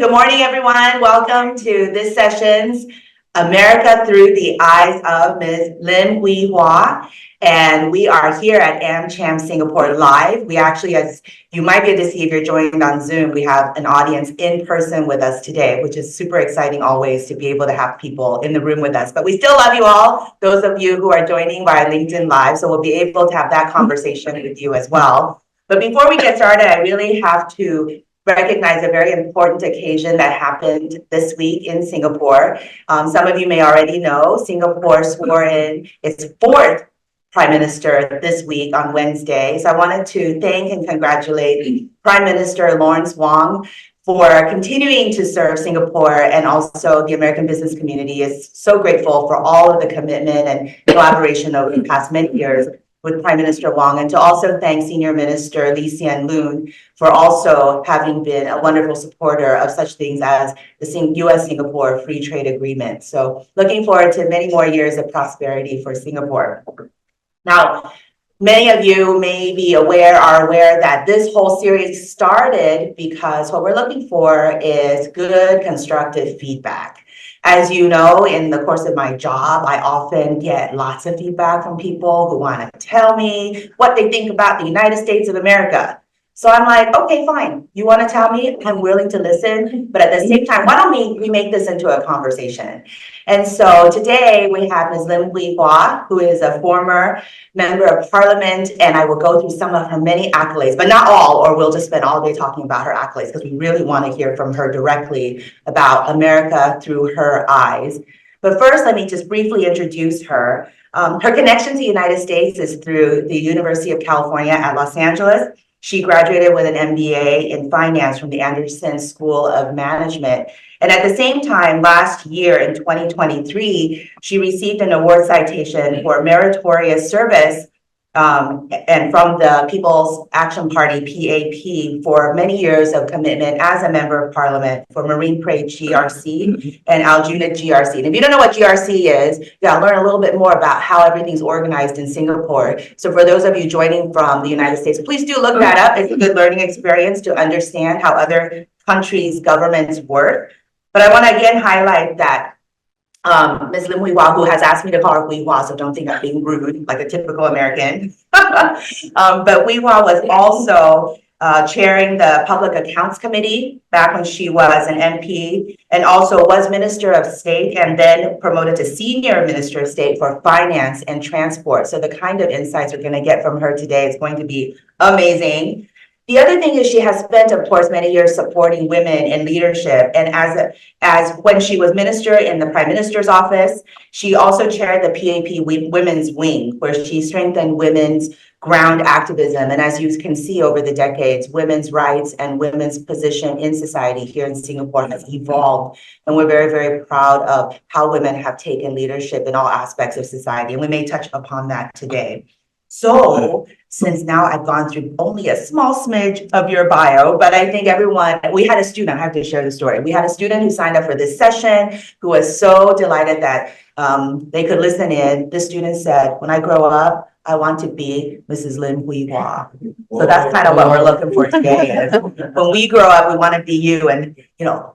Good morning, everyone. Welcome to this session's America Through the Eyes of Ms. Lim Hwee Hua. And we are here at AmCham Singapore Live. We actually, as you might be able to see if you're joined on Zoom, we have an audience in person with us today, which is super exciting always to be able to have people in the room with us. But we still love you all, those of you who are joining via LinkedIn Live, so we'll be able to have that conversation with you as well. But before we get started, I really have to recognize a very important occasion that happened this week in Singapore. Some of you may already know, Singapore swore in its fourth Prime Minister this week on Wednesday. So I wanted to thank and congratulate Prime Minister Lawrence Wong for continuing to serve Singapore, and also the American business community is so grateful for all of the commitment and collaboration over the past many years with Prime Minister Wong, and to also thank Senior Minister Hsien-Hsien Lei for also having been a wonderful supporter of such things as the U.S.-Singapore Free Trade Agreement. So looking forward to many more years of prosperity for Singapore. Now, many of you may be aware that this whole series started because what we're looking for is good, constructive feedback. As you know, in the course of my job, I often get lots of feedback from people who want to tell me what they think about the United States of America. So I'm like, okay, fine. You want to tell me? I'm willing to listen. But at the same time, why don't we make this into a conversation? And so today we have Ms. Lim Hwee Hua, who is a former member of parliament, and I will go through some of her many accolades, but not all, or we'll just spend all day talking about her accolades because we really want to hear from her directly about America through her eyes. But first, let me just briefly introduce her. Her connection to the United States is through the University of California at Los Angeles. She graduated with an MBA in finance from the Anderson School of Management. And at the same time, last year in 2023, she received an award citation for meritorious service and from the People's Action Party, PAP, for many years of commitment as a member of parliament for Marine Parade GRC and Aljunied GRC. And if you don't know what GRC is, you gotta learn a little bit more about how everything's organized in Singapore. So for those of you joining from the United States, please do look that up. It's a good learning experience to understand how other countries' governments work. But I want to again highlight that Ms. Lim Hwee Hua, who has asked me to call her Hwee Hua, so don't think I'm being rude like a typical American. But Hwee Hua was also chairing the Public Accounts Committee back when she was an MP, and also was Minister of State and then promoted to Senior Minister of State for Finance and Transport. So the kind of insights we're going to get from her today is going to be amazing. The other thing is she has spent, of course, many years supporting women in leadership. And as when she was minister in the Prime Minister's office, she also chaired the PAP Women's Wing, where she strengthened women's ground activism. And as you can see over the decades, women's rights and women's position in society here in Singapore has evolved. And we're very, very proud of how women have taken leadership in all aspects of society. And we may touch upon that today. So since now I've gone through only a small smidge of your bio, but I think we had a student, I have to share the story. We had a student who signed up for this session who was so delighted that they could listen in. The student said, when I grow up, I want to be Mrs. Lim Hwee Hua. So that's kind of what we're looking for today. When we grow up, we want to be you. And,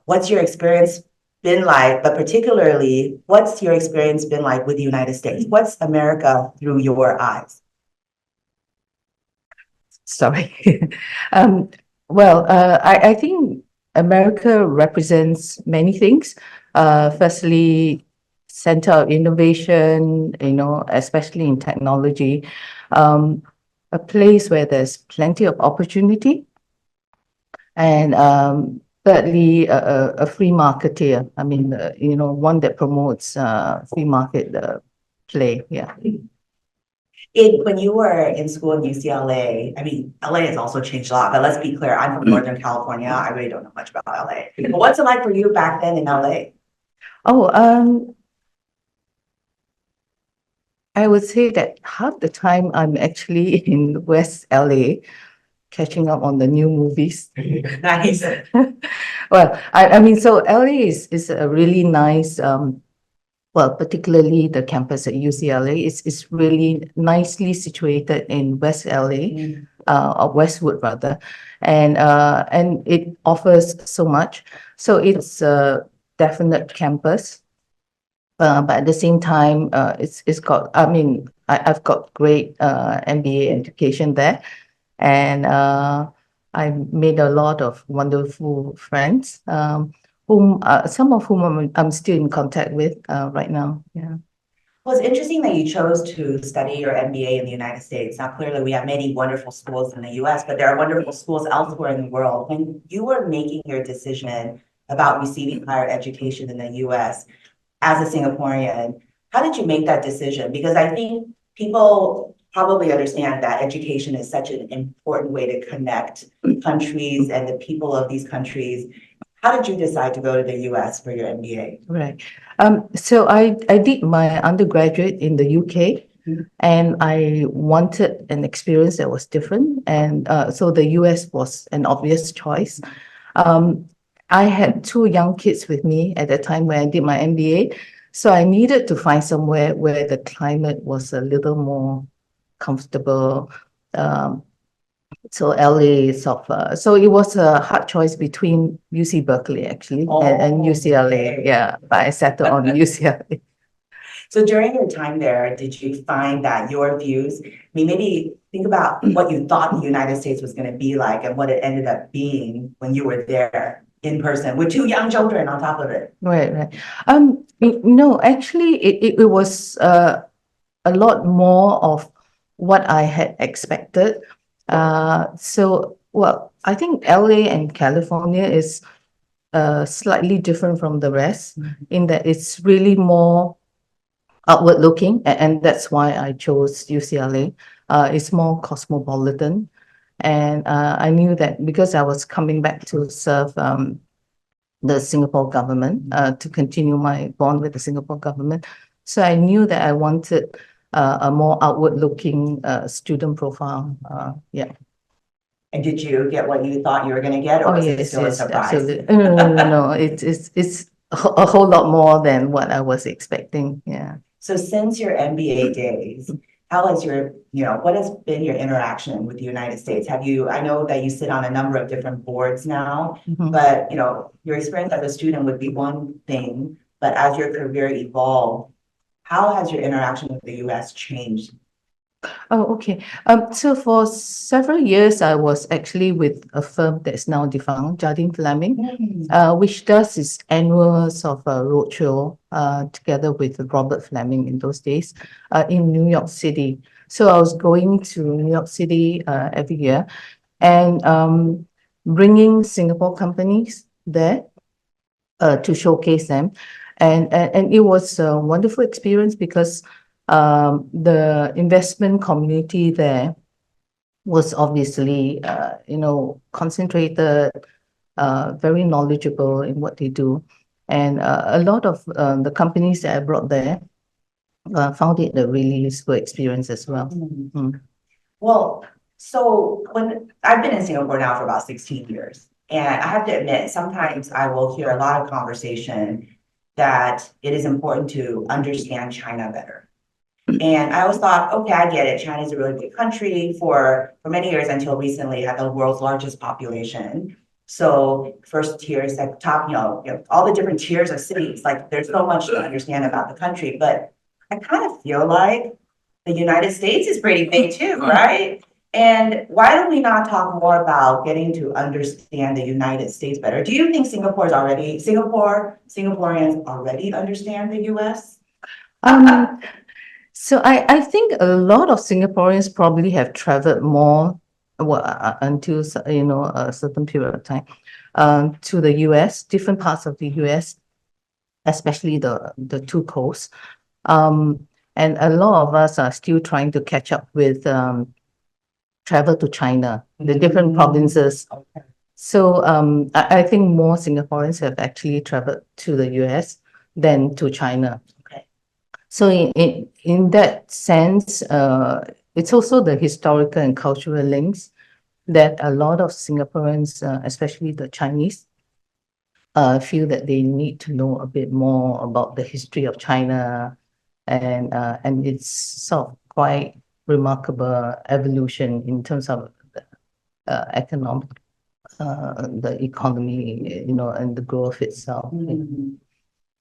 what's your experience been like, but particularly, what's your experience been like with the United States? What's America through your eyes? Sorry. I think America represents many things. Firstly, center of innovation, especially in technology, a place where there's plenty of opportunity, and thirdly, a free marketeer. I mean, one that promotes free market play. Yeah. When you were in school in UCLA, I mean, LA has also changed a lot, but let's be clear, I'm from Northern California. I really don't know much about LA. But what's it like for you back then in LA? I would say that half the time I'm actually in West LA, catching up on the new movies. Nice. Well, I mean, so LA is a really nice, particularly the campus at UCLA is really nicely situated in West LA. or Westwood rather, and it offers so much. So it's a definite campus. But at the same time, it's got, I mean, I've got great MBA education there, and I made a lot of wonderful friends, whom some of whom I'm still in contact with right now. Yeah. Well, it's interesting that you chose to study your MBA in the United States. Now, clearly, we have many wonderful schools in the US, but there are wonderful schools elsewhere in the world. When you were making your decision about receiving higher education in the US as a Singaporean, how did you make that decision? Because I think people probably understand that education is such an important way to connect countries and the people of these countries. How did you decide to go to the US for your MBA? Right. So I did my undergraduate in the UK, and I wanted an experience that was different. And so the US was an obvious choice. I had two young kids with me at the time when I did my MBA. So I needed to find somewhere where the climate was a little more comfortable. So LA is so it was a hard choice between UC Berkeley actually and UCLA. Okay. Yeah, but I settled on UCLA. So during your time there, did you find that your views, I mean, maybe think about what you thought the United States was going to be like and what it ended up being when you were there in person with two young children on top of it. Right. No, actually, it was a lot more of what I had expected. Well, I think LA and California is slightly different from the rest in that it's really more outward looking, and that's why I chose UCLA. It's more cosmopolitan, and I knew that because I was coming back to serve the Singapore government, to continue my bond with the Singapore government. So I knew that I wanted a more outward looking student profile. Yeah. And did you get what you thought you were going to get, or was it still a surprise? Absolutely. No. It's a whole lot more than what I was expecting. Yeah. So since your MBA days, how has what has been your interaction with the United States? I know that you sit on a number of different boards now, but your experience as a student would be one thing, but as your career evolved, how has your interaction with the US changed? Oh, okay. So for several years, I was actually with a firm that's now defunct, Jardine Fleming, which does its annual sort of roadshow together with Robert Fleming in those days in New York City. So I was going to New York City every year and bringing Singapore companies there to showcase them. And it was a wonderful experience because the investment community there was obviously, concentrated, very knowledgeable in what they do. And a lot of the companies that I brought there found it a really useful experience as well. Well, so when I've been in Singapore now for about 16 years, and I have to admit, sometimes I will hear a lot of conversation that it is important to understand China better. And I always thought, okay, I get it. China is a really big country for many years until recently had the world's largest population. So first tier, top, all the different tiers of cities, like there's so much to understand about the country. But I kind of feel like the United States is pretty big too, right? And why don't we not talk more about getting to understand the United States better? Do you think Singaporeans already understand the US? So I think a lot of Singaporeans probably have traveled more, until a certain period of time, to the US, different parts of the US, especially the two coasts. And a lot of us are still trying to catch up with travel to China, the different provinces. So I think more Singaporeans have actually traveled to the US than to China. So in that sense, it's also the historical and cultural links that a lot of Singaporeans, especially the Chinese, feel that they need to know a bit more about the history of China, and it's sort of quite remarkable evolution in terms of economic, the economy, and the growth itself. Mhm.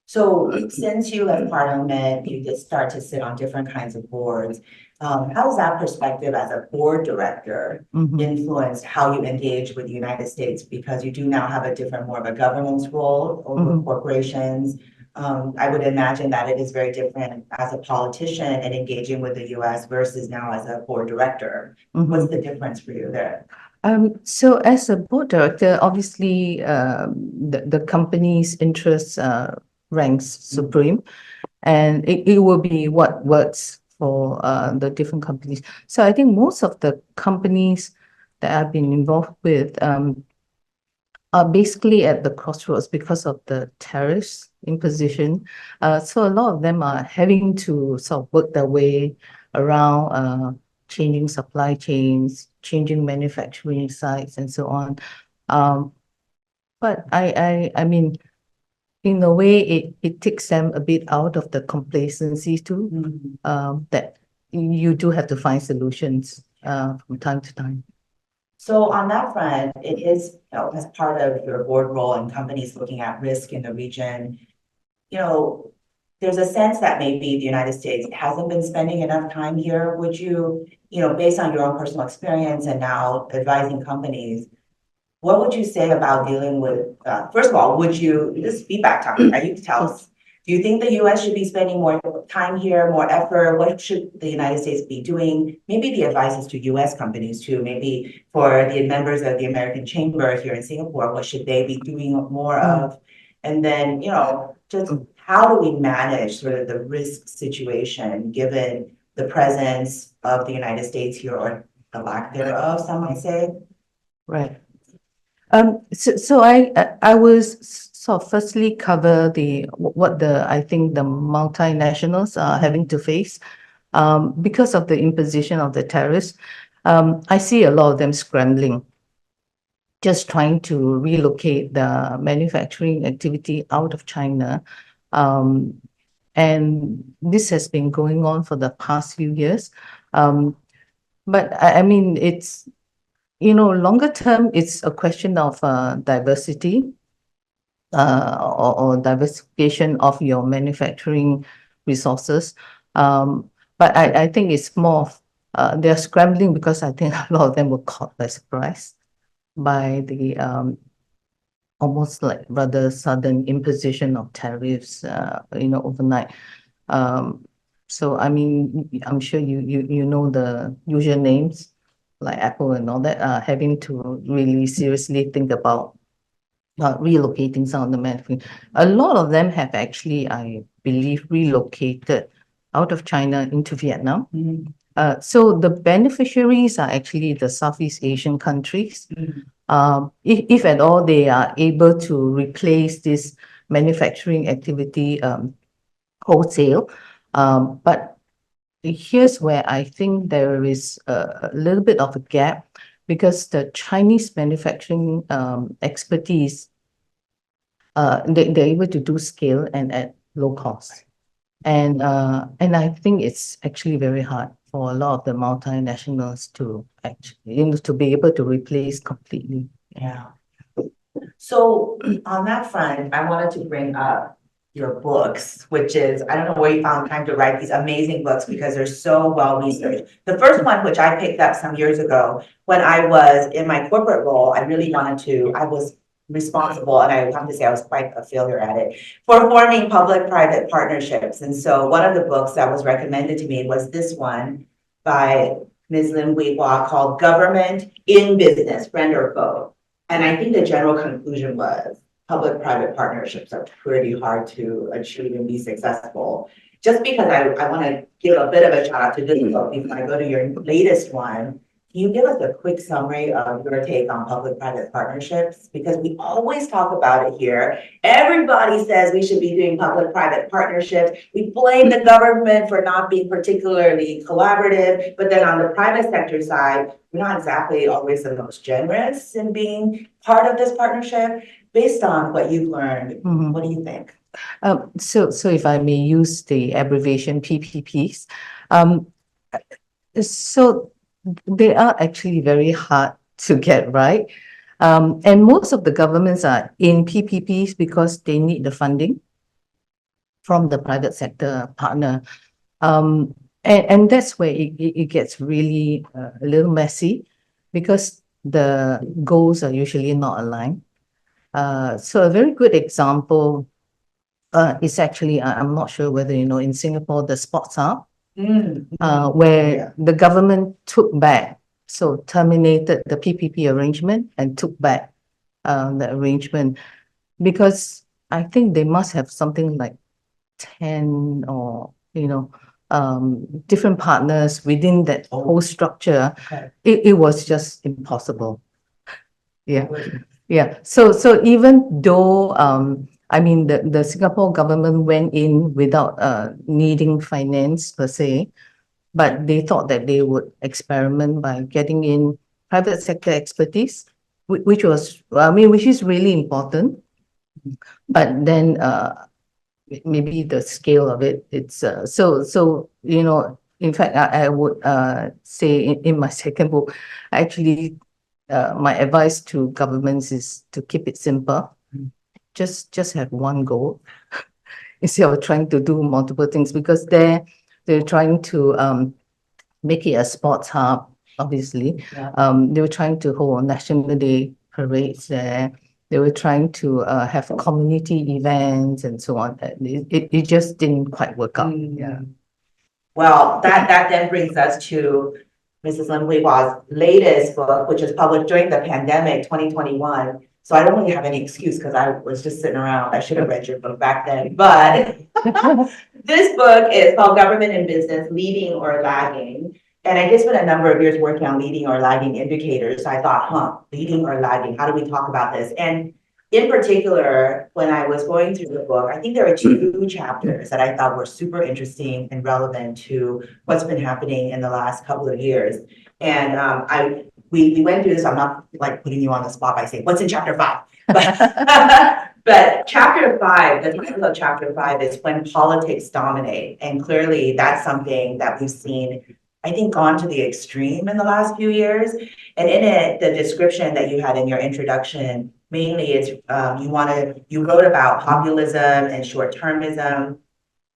So since you left Parliament, you did start to sit on different kinds of boards. How has that perspective as a board director Mhm. influenced how you engage with the United States? Because you do now have a different, more of a governance role over Mhm. corporations. I would imagine that it is very different as a politician and engaging with the US versus now as a board director. Mhm. What's the difference for you there? So as a board director, obviously, the company's interests ranks supreme, and it will be what works for the different companies. So I think most of the companies that I've been involved with are basically at the crossroads because of the tariffs imposition. So a lot of them are having to sort of work their way around changing supply chains, changing manufacturing sites, and so on. But I mean, in a way, it takes them a bit out of the complacency too, that you do have to find solutions from time to time. So on that front, it is, as part of your board role and companies looking at risk in the region, there's a sense that maybe the United States hasn't been spending enough time here. Would you, based on your own personal experience and now advising companies, what would you say about dealing with, first of all, would you, this is feedback time, right? You can tell us, do you think the US should be spending more time here, more effort? What should the United States be doing? Maybe the advice is to US companies too, maybe for the members of the American Chamber here in Singapore, what should they be doing more of? And then, just how do we manage sort of the risk situation given the presence of the United States here, or the lack thereof, some might say? Right. So I was sort of firstly cover what I think the multinationals are having to face because of the imposition of the tariffs. I see a lot of them scrambling, just trying to relocate the manufacturing activity out of China. And this has been going on for the past few years. But I mean, it's, longer term, it's a question of diversity or diversification of your manufacturing resources. But I think it's more of they're scrambling because I think a lot of them were caught by surprise by the almost like rather sudden imposition of tariffs, overnight. So I mean, I'm sure you know the usual names like Apple and all that are having to really seriously think about relocating some of the manufacturing. A lot of them have actually, I believe, relocated out of China into Vietnam. So the beneficiaries are actually the Southeast Asian countries. If at all they are able to replace this manufacturing activity wholesale. But here's where I think there is a little bit of a gap because the Chinese manufacturing expertise, they're able to do scale and at low cost. And I think it's actually very hard for a lot of the multinationals to actually, to be able to replace completely. Yeah. So on that front, I wanted to bring up your books, which is, I don't know where you found time to write these amazing books because they're so well researched. The first one, which I picked up some years ago, when I was in my corporate role, I was responsible, and I have to say I was quite a failure at it, for forming public-private partnerships. And so one of the books that was recommended to me was this one by Ms. Lim Hwee Hua called Government in Business, Friend or Foe. And I think the general conclusion was public-private partnerships are pretty hard to achieve and be successful. Just because I want to give a bit of a shout out to this book before I go to your latest one. Can you give us a quick summary of your take on public-private partnerships? Because we always talk about it here. Everybody says we should be doing public-private partnerships. We blame the government for not being particularly collaborative, but then on the private sector side, we're not exactly always the most generous in being part of this partnership. Based on what you've learned, what do you think? So if I may use the abbreviation PPPs, so they are actually very hard to get right. And most of the governments are in PPPs because they need the funding from the private sector partner. And that's where it gets really a little messy because the goals are usually not aligned. So a very good example is actually, I'm not sure whether you know, in Singapore, the Sports Hub, where the government took back, so terminated the PPP arrangement and took back the arrangement because I think they must have something like 10 or, different partners within that whole structure. Okay. It was just impossible. Yeah. Yeah. So even though, I mean, the Singapore government went in without needing finance per se, but they thought that they would experiment by getting in private sector expertise, which was, I mean, which is really important. But then maybe the scale of it, it's so in fact, I would say in my second book, actually, my advice to governments is to keep it simple. Just have one goal instead of trying to do multiple things, because they're trying to make it a sports hub, obviously. They were trying to hold National Day parades there. They were trying to have community events and so on. It just didn't quite work out. Yeah. Well, that then brings us to Mrs. Lim Hwee Hua's latest book, which was published during the pandemic, 2021. So I don't really have any excuse because I was just sitting around. I should have read your book back then. But this book is called Government and Business, Leading or Lagging. And I just spent a number of years working on leading or lagging indicators. So I thought, leading or lagging, how do we talk about this? And in particular, when I was going through the book, I think there are two chapters that I thought were super interesting and relevant to what's been happening in the last couple of years. And we went through this. I'm not like putting you on the spot by saying what's in chapter 5, but chapter 5, the title of chapter 5 is When Politics Dominate, and clearly that's something that we've seen, I think, gone to the extreme in the last few years. And in it, the description that you had in your introduction, mainly it's you wrote about populism and short-termism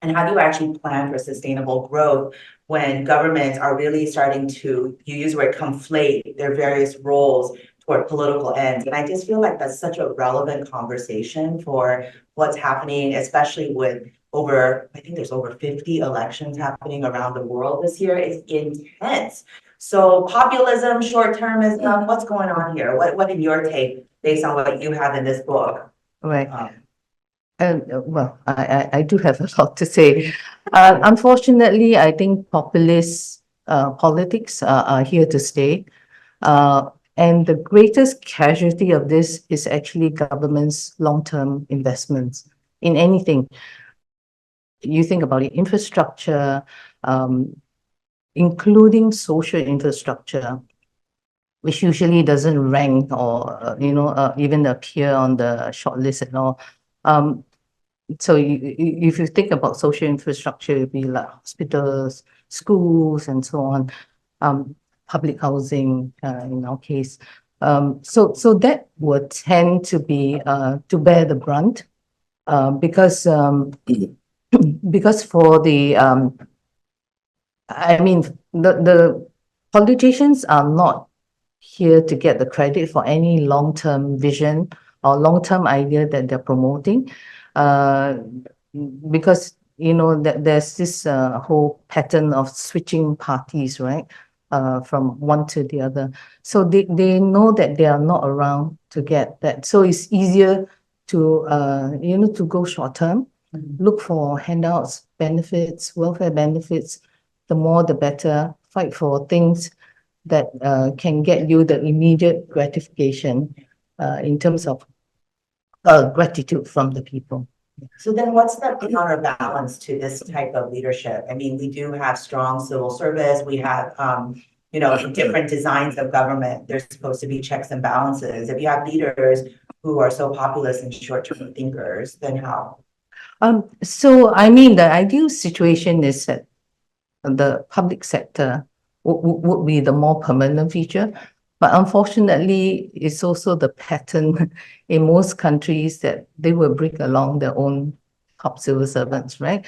and how do you actually plan for sustainable growth when governments are really starting to, you use the word, conflate their various roles toward political ends. And I just feel like that's such a relevant conversation for what's happening, especially with I think there's over 50 elections happening around the world this year. It's intense. So populism, short-termism, what's going on here? What in your take, based on what you have in this book? Right. Well, I do have a lot to say. Unfortunately, I think populist politics are here to stay. And the greatest casualty of this is actually government's long-term investments in anything. You think about it, infrastructure, including social infrastructure, which usually doesn't rank or, even appear on the short list at all. So if you think about social infrastructure, it'd be like hospitals, schools, and so on, public housing, in our case. So that would tend to be to bear the brunt, because for the I mean, the politicians are not here to get the credit for any long-term vision or long-term idea that they're promoting, because there's this whole pattern of switching parties, right, from one to the other. So they know that they are not around to get that. So it's easier to to go short term, look for handouts, benefits, welfare benefits. The more, the better. Fight for things that can get you the immediate gratification in terms of gratitude from the people. So then what's the counterbalance to this type of leadership? I mean, we do have strong civil service. We have, different designs of government. There's supposed to be checks and balances. If you have leaders who are so populist and short-term thinkers, then how? So, I mean, the ideal situation is that the public sector would be the more permanent feature. But unfortunately, it's also the pattern in most countries that they will bring along their own top civil servants, right?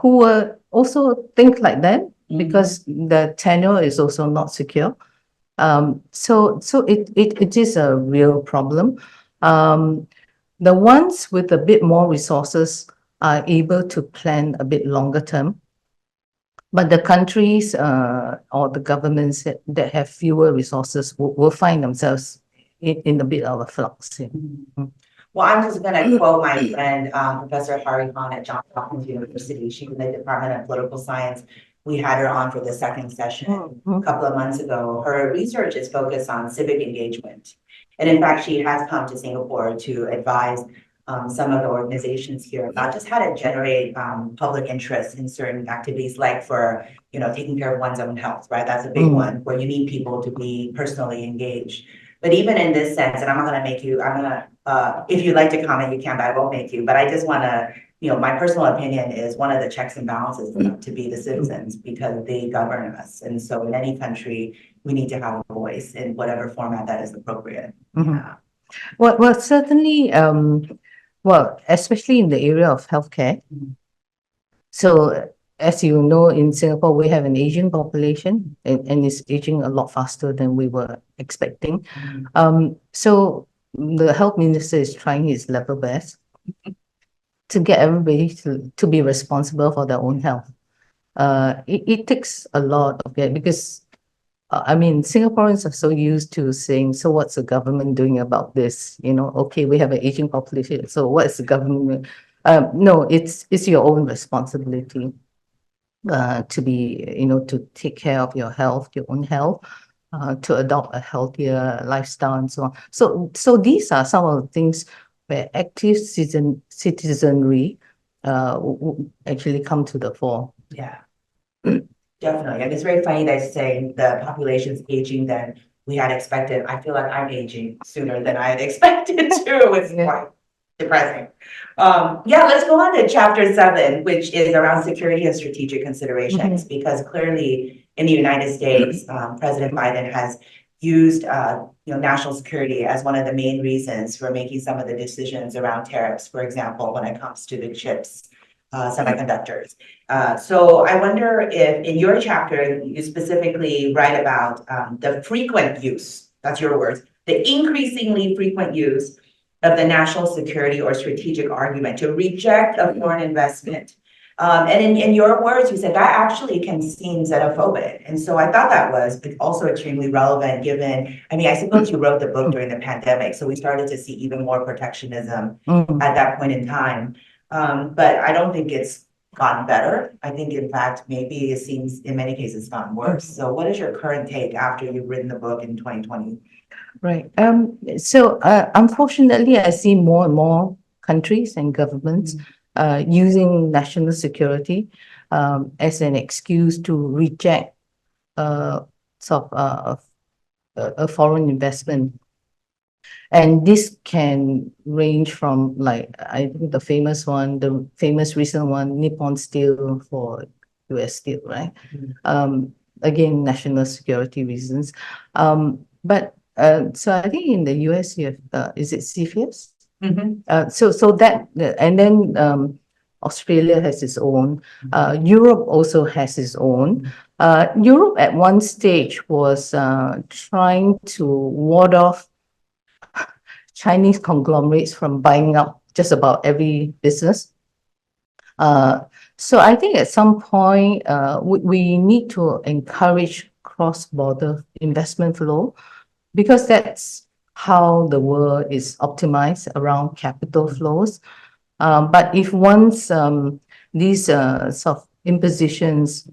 Who will also think like them because the tenure is also not secure. So it is a real problem. The ones with a bit more resources are able to plan a bit longer term. But the countries or the governments that have fewer resources will find themselves in a bit of a flux. Yeah. Well, I'm just gonna quote my friend, Professor Hari Khan at Johns Hopkins University. She's in the Department of Political Science. We had her on for the second session a couple of months ago. Her research is focused on civic engagement. And in fact, she has come to Singapore to advise some of the organizations here about just how to generate public interest in certain activities, like for, taking care of one's own health, right? That's a big one where you need people to be personally engaged. But even in this sense, and I'm not gonna make you, if you'd like to comment, you can, but I won't make you. But I just wanna, my personal opinion is one of the checks and balances to be the citizens because they govern us. And so in any country, we need to have a voice in whatever format that is appropriate. Yeah. Well, certainly, especially in the area of healthcare. So as you know, in Singapore, we have an aging population and it's aging a lot faster than we were expecting. So the health minister is trying his level best to get everybody to be responsible for their own health. It takes a lot of it because Singaporeans are so used to saying, so what's the government doing about this? Okay, we have an aging population, so what is the government? No, it's your own responsibility to be, to take care of your health, your own health, to adopt a healthier lifestyle and so on. So these are some of the things where active citizenry actually come to the fore. Yeah. Definitely. And it's very funny that saying the population's aging than we had expected. I feel like I'm aging sooner than I had expected too. It's quite depressing. Let's go on to chapter 7, which is around security and strategic considerations, because clearly in the United States, President Biden has used national security as one of the main reasons for making some of the decisions around tariffs, for example, when it comes to the chips. Semiconductors. So I wonder if in your chapter, you specifically write about the frequent use, that's your words, the increasingly frequent use of the national security or strategic argument to reject a foreign investment. And in your words, you said that actually can seem xenophobic. And so I thought that was also extremely relevant given, I suppose you wrote the book during the pandemic, so we started to see even more protectionism at that point in time. But I don't think it's gotten better. I think, in fact, maybe it seems in many cases gotten worse. So what is your current take after you've written the book in 2020? Right. So unfortunately, I see more and more countries and governments using national security as an excuse to reject a foreign investment. And this can range from, like, I think the famous recent one, Nippon Steel for US Steel, right? Again, national security reasons. So I think in the US, you have, is it CFIUS? So that, and then Australia has its own. Europe also has its own. Europe at one stage was trying to ward off Chinese conglomerates from buying up just about every business. So I think at some point, we need to encourage cross-border investment flow because that's how the world is optimized around capital flows. But if once these sort of impositions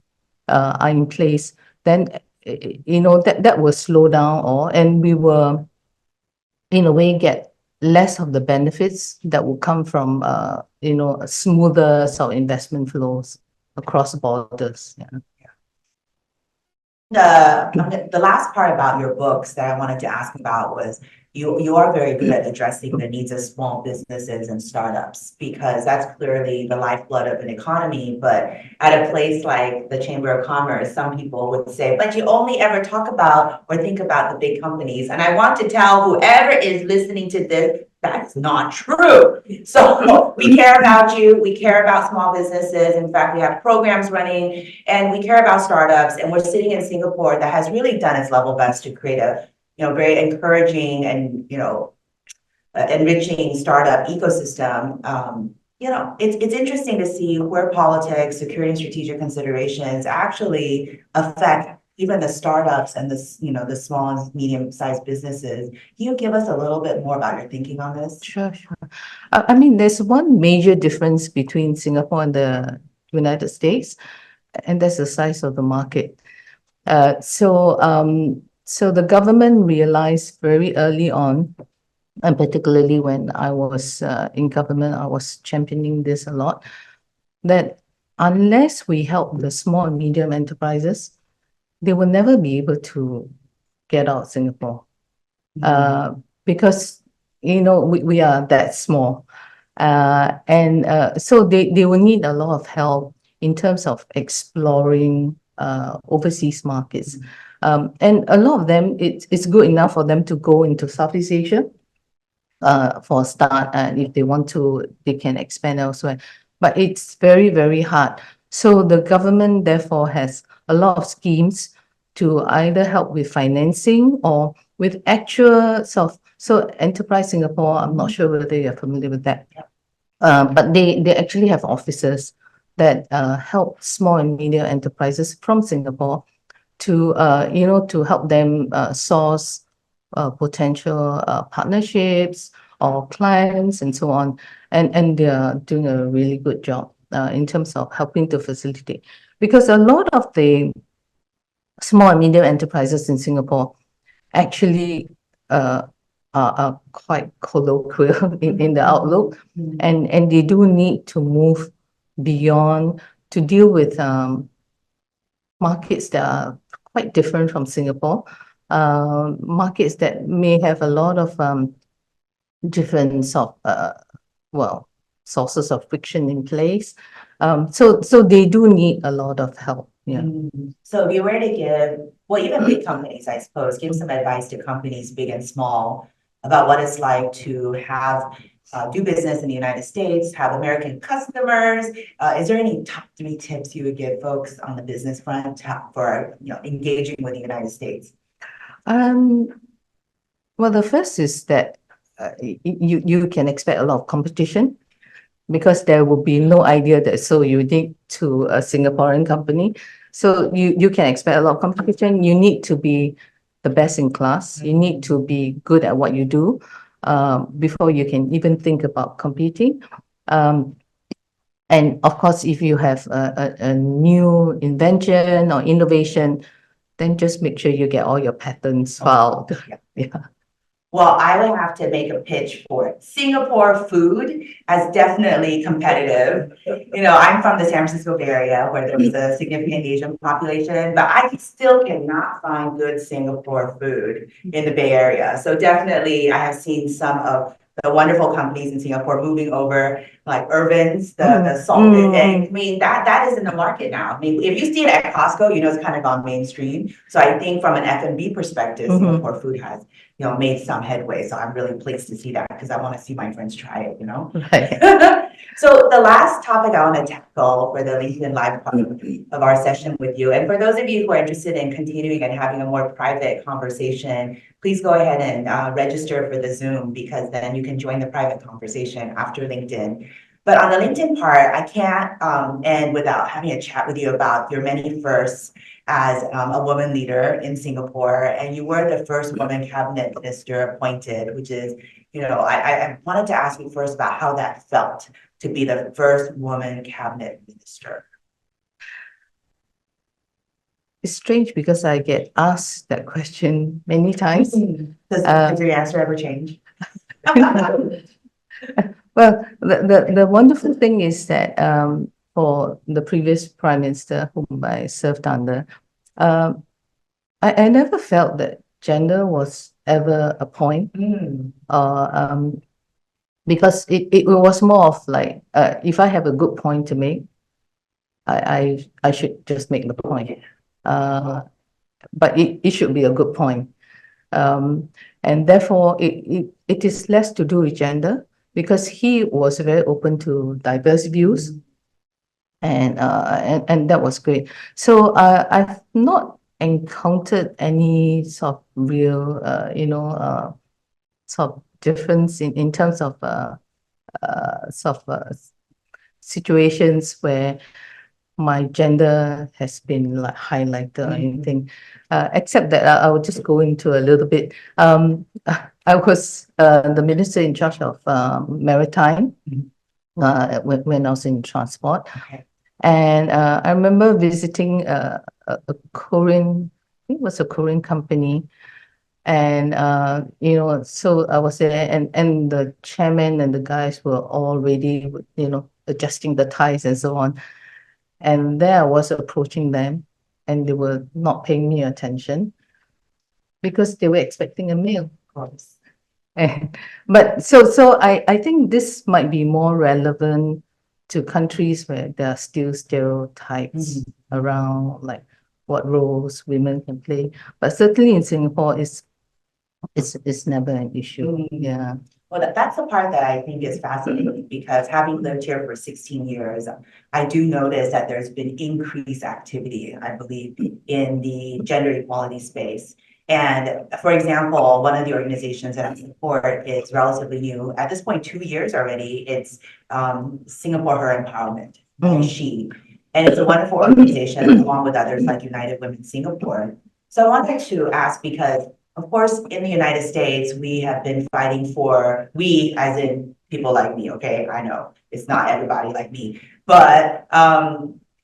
are in place, then that will slow down, and we will, in a way, get less of the benefits that will come from smoother sort of investment flows across borders. The last part about your books that I wanted to ask about was you are very good at addressing the needs of small businesses and startups because that's clearly the lifeblood of an economy. But at a place like the Chamber of Commerce, some people would say, but you only ever talk about or think about the big companies. And I want to tell whoever is listening to this, that's not true. So we care about you. We care about small businesses. In fact, we have programs running and we care about startups. And we're sitting in Singapore that has really done its level best to create a very encouraging and, enriching startup ecosystem. It's interesting to see where politics, security, and strategic considerations actually affect even the startups and the small and medium-sized businesses. Can you give us a little bit more about your thinking on this? Sure. I mean, there's one major difference between Singapore and the United States, and that's the size of the market. So the government realized very early on, and particularly when I was in government, I was championing this a lot, that unless we help the small and medium enterprises, they will never be able to get out of Singapore. Because, we are that small. So they will need a lot of help in terms of exploring overseas markets. And a lot of them, it's good enough for them to go into Southeast Asia for a start, and if they want to, they can expand elsewhere. But it's very, very hard. So the government therefore has a lot of schemes to either help with financing or with actual so Enterprise Singapore, I'm not sure whether you're familiar with that. But they actually have offices that help small and medium enterprises from Singapore to to help them source potential partnerships or clients and so on, and they are doing a really good job in terms of helping to facilitate, because a lot of the small and medium enterprises in Singapore actually are quite colloquial in the outlook, and they do need to move beyond to deal with markets that are quite different from Singapore, markets that may have a lot of different sources of friction in place. So they do need a lot of help. Yeah. So if you were to give, well, even big companies, I suppose, give some advice to companies big and small about what it's like to have do business in the United States, have American customers. Is there any top 3 tips you would give folks on the business front for engaging with the United States? Well, the first is that you can expect a lot of competition, because there will be no idea that's so unique to a Singaporean company. So you can expect a lot of competition. You need to be the best in class. You need to be good at what you do before you can even think about competing. And of course, if you have a new invention or innovation, then just make sure you get all your patents filed. Yeah. Well, I would have to make a pitch for it. Singapore food as definitely competitive. I'm from the San Francisco Bay Area where there was a significant Asian population, but I still cannot find good Singapore food in the Bay Area. So definitely I have seen some of the wonderful companies in Singapore moving over, like Irvin's, the salted egg. I mean, that is in the market now. I mean, if you see it at Costco, it's kind of gone mainstream. So I think from an F&B perspective, Singapore food has made some headway. So I'm really pleased to see that because I want to see my friends try it, Right. So the last topic I want to tackle for the LinkedIn Live part of our session with you, and for those of you who are interested in continuing and having a more private conversation, please go ahead and register for the Zoom, because then you can join the private conversation after LinkedIn. But on the LinkedIn part, I can't end without having a chat with you about your many firsts as a woman leader in Singapore, and you were the first woman cabinet minister appointed, which is, I wanted to ask you first about how that felt to be the first woman cabinet minister. It's strange because I get asked that question many times. Does your answer ever change? Well, the wonderful thing is that for the previous prime minister whom I served under, I never felt that gender was ever appoint, Mm. because it was more of like, if I have a good point to make, I should just make the point. But it should be a good point. And therefore, it is less to do with gender, because he was very open to diverse views, and that was great. So I've not encountered any sort of real, sort of difference in terms of sort of situations where my gender has been like highlighted or anything, except that I will just go into a little bit. I was the minister in charge of maritime when I was in transport. Okay. And I remember visiting a Korean, I think it was a Korean company. And so I was there, and the chairman and the guys were already, adjusting the ties and so on. And there I was approaching them, and they were not paying me attention because they were expecting a male, of course. But so I think this might be more relevant to countries where there are still stereotypes around, like what roles women can play. But certainly in Singapore, it's never an issue. Yeah. Well, that's the part that I think is fascinating, because having lived here for 16 years, I do notice that there's been increased activity, I believe, in the gender equality space. And for example, one of the organizations that I support is relatively new, at this point, 2 years already. It's Singapore Her Empowerment, She. And it's a wonderful organization, along with others like United Women Singapore. So I wanted to ask, because of course, in the United States, we have been fighting for, we as in people like me, okay? I know it's not everybody like me, but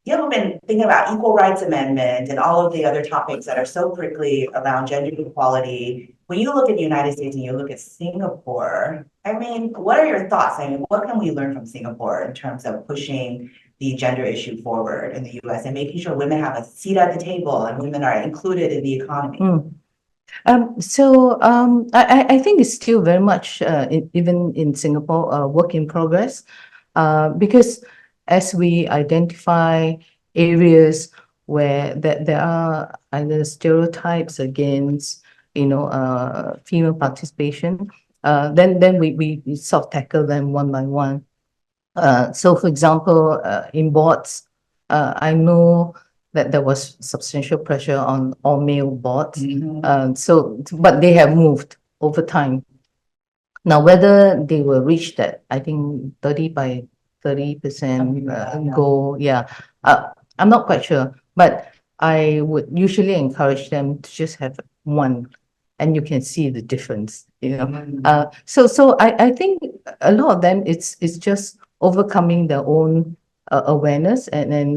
we've been thinking about equal rights amendment and all of the other topics that are so prickly around gender equality. When you look at the United States and you look at Singapore, I mean, what are your thoughts? I mean, what can we learn from Singapore in terms of pushing the gender issue forward in the US and making sure women have a seat at the table and women are included in the economy? I think it's still very much, even in Singapore, work in progress, because as we identify areas where there are either stereotypes against, female participation, then we sort of tackle them one by one. So for example, in boards, I know that there was substantial pressure on all male boards. But they have moved over time. Now, whether they will reach that, I think 30% goal, I'm not quite sure, but I would usually encourage them to just have one, and you can see the difference, So I think a lot of them, it's just overcoming their own awareness, and then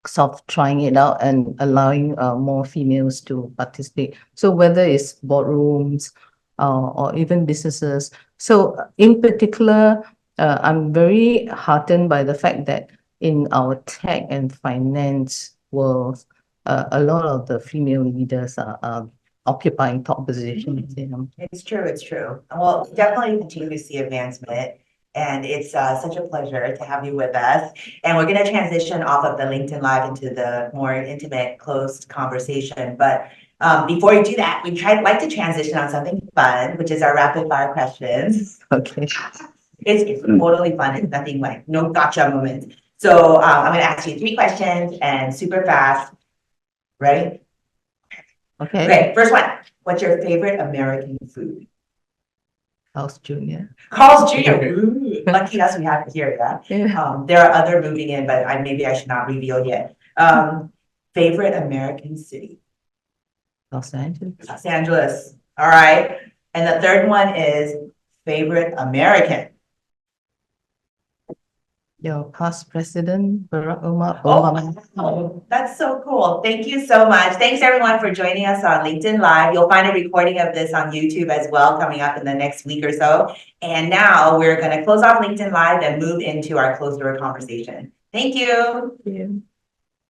sort of trying it out and allowing more females to participate. So whether it's boardrooms or even businesses. So in particular, I'm very heartened by the fact that in our tech and finance world, a lot of the female leaders are occupying top positions. It's true, it's true. Well, definitely continue to see advancement. And it's such a pleasure to have you with us. And we're going to transition off of the LinkedIn Live into the more intimate, closed conversation. But before we do that, we'd like to transition on something fun, which is our rapid fire questions. Okay. It's totally fun. It's nothing like no gotcha moment. So I'm going to ask you 3 questions and super fast. Ready? Okay. Okay, first one. What's your favorite American food? Carl's Jr. Carl's Jr. Ooh, lucky us, we have it here, yeah. Yeah. There are other moving in, but maybe I should not reveal yet. Favorite American city? Los Angeles. Los Angeles. All right. And the third one is favorite American. Your past president, Barack Obama. Oh, that's so cool. Thank you so much. Thanks everyone for joining us on LinkedIn Live. You'll find a recording of this on YouTube as well coming up in the next week or so. And now we're going to close off LinkedIn Live and move into our closed door conversation. Thank you. Thank you.